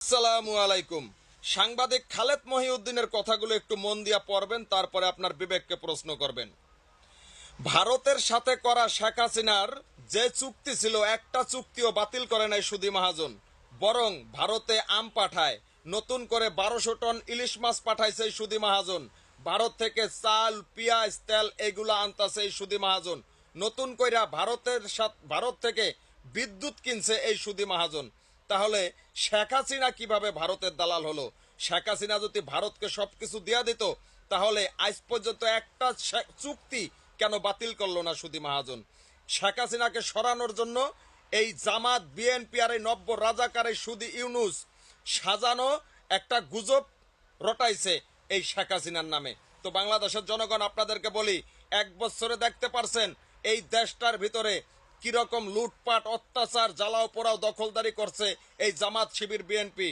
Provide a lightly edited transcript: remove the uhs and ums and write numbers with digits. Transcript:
আসসালামু আলাইকুম। সাংবাদিক খালেদ মহিউদ্দিনের কথাগুলো একটু মন দিয়া পড়বেন, তারপরে আপনার বিবেককে প্রশ্ন করবেন। ভারতের সাথে করা শেখ হাসিনার যে চুক্তি ছিল, একটা চুক্তিও বাতিল করে নাই সুধী মহাজন, বরং ভারতে আম পাঠায়, নতুন করে 1200 টন ইলিশ মাছ পাঠাইছে এই সুধী মহাজন। ভারত থেকে চাল, পেঁয়াজ, তেল এগুলা আনতাছে এই সুধী মহাজন। নতুন কইরা ভারত থেকে বিদ্যুৎ কিনছে এই সুধী মহাজন। তাহলে শেখ হাসিনা কিভাবে ভারতের দালাল হলো? শেখ হাসিনা যদি ভারতকে সবকিছু দিয়া দিত, তাহলে আজ পর্যন্ত একটা চুক্তি কেন বাতিল করলো না সুধী মহাজন? শেখ হাসিনাকে সরানোর জন্য এই জামাত, বিএনপি আর এই নব্য রাজাকার এই সুধী ইউনুস সাজানো একটা গুজব রটাইছে এই শেখ হাসিনার নামে। তো বাংলাদেশের জনগণ, আপনাদেরকে বলি, 1 বছরে দেখতে পারছেন এই দেশটার ভিতরে কিরকম লুটপাট, অত্যাচার, জ্বালাও পোড়াও, দখলদারি করছে এই জামাত, শিবির, বিএনপি।